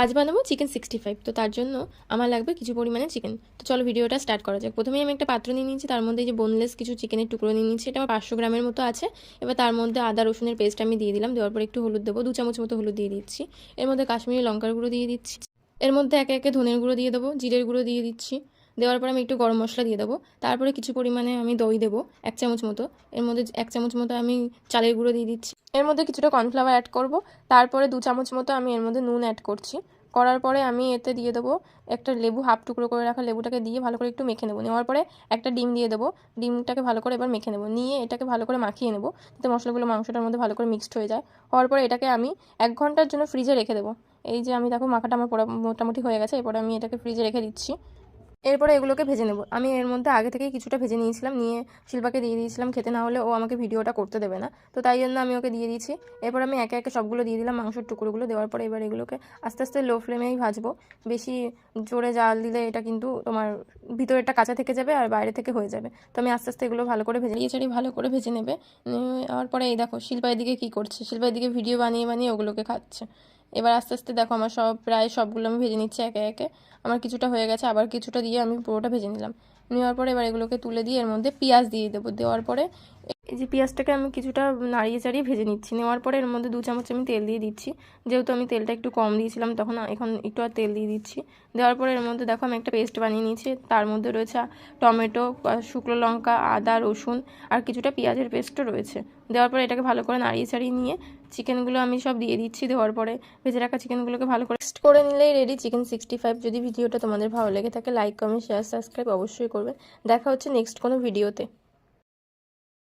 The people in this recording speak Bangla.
আজ বানাবো চিকেন 65। তো তার জন্য আমার লাগবে কিছু পরিমাণে চিকেন। তো চলো ভিডিওটা স্টার্ট করা যাক। প্রথমেই আমি একটা পাত্র নিয়ে নিয়েছি, তার মধ্যে যে বোনলেস কিছু চিকেনের টুকরো নিয়ে নিয়েছি, এটা আমার 500 গ্রামের মতো আছে। এবার তার মধ্যে আদা রসুনের পেস্ট আমি দিয়ে দিলাম, দেওয়ার পর একটু হলুদ দেবো, 2 চামচ মতো হলুদ দিয়ে দিচ্ছি। এর মধ্যে কাশ্মীরি লঙ্কার গুঁড়ো দিয়ে দিচ্ছি, এর মধ্যে একে একে ধনের গুঁড়ো দিয়ে দেবো, জিরের গুঁড়ো দিয়ে দিচ্ছি। দেওয়ার পর আমি একটু গরম মশলা দিয়ে দেবো, তারপরে কিছু পরিমাণে আমি দই দেবো 1 চামচ মতো। এর মধ্যে 1 চামচ মতো আমি চালের গুঁড়ো দিয়ে দিচ্ছি, এর মধ্যে কিছুটা কর্নফ্লাওয়ার অ্যাড করব। তারপরে 2 চামচ মতো আমি এর মধ্যে নুন অ্যাড করছি। করার পরে আমি এতে দিয়ে দেবো একটা লেবু, হাফ টুকরো করে রাখা লেবুটাকে দিয়ে ভালো করে একটু মেখে নেবো। নেওয়ার পরে একটা ডিম দিয়ে দেবো, ডিমটাকে ভালো করে এবার মেখে নেবো, নিয়ে এটাকে ভালো করে মাখিয়ে নেবো যাতে মশলাগুলো মাংসটার মধ্যে ভালো করে মিক্সড হয়ে যায়। হওয়ার পরে এটাকে আমি 1 ঘন্টার জন্য ফ্রিজে রেখে দেবো। এই যে আমি দেখো মাখাটা আমার মোটামুটি হয়ে গেছে, এরপরে আমি এটাকে ফ্রিজে রেখে দিচ্ছি। এরপরে এগুলোকে ভেজে নেব। আমি এর মধ্যে আগে থেকেই কিছুটা ভেজে নিয়েছিলাম, নিয়ে শিল্পাকে দিয়ে দিয়েছিলাম খেতে, না হলে ও আমাকে ভিডিওটা করতে দেবে না, তো তাই জন্য আমি ওকে দিয়ে দিয়েছি। এরপর আমি একে একে সবগুলো দিয়ে দিলাম মাংসের টুকরোগুলো। দেওয়ার পরে এবার এগুলোকে আস্তে আস্তে লো ফ্লেমেই ভাজবো। বেশি জোরে জাল দিলে এটা কিন্তু তোমার ভিতরেরটা কাঁচা থেকে যাবে আর বাইরে থেকে হয়ে যাবে। তো আমি আস্তে আস্তে এগুলো ভালো করে ভেজে নিয়ে ভালো করে ভেজে নেবে। নেওয়ার পরে এই দেখো শিল্পা এদিকে কী করছে, শিল্পা এদিকে ভিডিও বানিয়ে বানিয়ে ওগুলোকে খাচ্ছে। এবার আস্তে আস্তে দেখো আমার প্রায় সবগুলো আমি ভেজে নিচ্ছি একে একে। আমার কিছুটা হয়ে গেছে, আবার কিছুটা দিয়ে আমি পুরোটা ভেজে নিলাম। নেওয়ার পরে এবার এগুলোকে তুলে দিয়ে এর মধ্যে পেঁয়াজ দিয়ে দেবো। দেওয়ার পরে এই যে পেঁয়াজটাকে আমি কিছুটা নাড়িয়ে চাড়িয়ে ভেজে নিচ্ছি। নেওয়ার পরে এর মধ্যে 2 চামচ আমি তেল দিয়ে দিচ্ছি, যেহেতু আমি তেলটা একটু কম দিয়েছিলাম তখন, এখন একটু আর তেল দিয়ে দিচ্ছি। দেওয়ার পরে এর মধ্যে দেখো আমি একটা পেস্ট বানিয়ে নিয়েছি, তার মধ্যে রয়েছে টমেটো, শুকনো লঙ্কা, আদা, রসুন আর কিছুটা পেঁয়াজের পেস্টও রয়েছে। দেওয়ার পরে এটাকে ভালো করে নাড়িয়ে চাড়িয়ে নিয়ে চিকেনগুলো আমি সব দিয়ে দিচ্ছি। দেওয়ার পরে ভেজে রাখা চিকেনগুলোকে ভালো করে মিক্সড করে নিলেই রেডি চিকেন 65। যদি ভিডিওটা তোমাদের ভালো লেগে থাকে লাইক, কমেন্ট, শেয়ার, সাবস্ক্রাইব অবশ্যই করবে। দেখা হচ্ছে নেক্সট কোনো ভিডিওতে।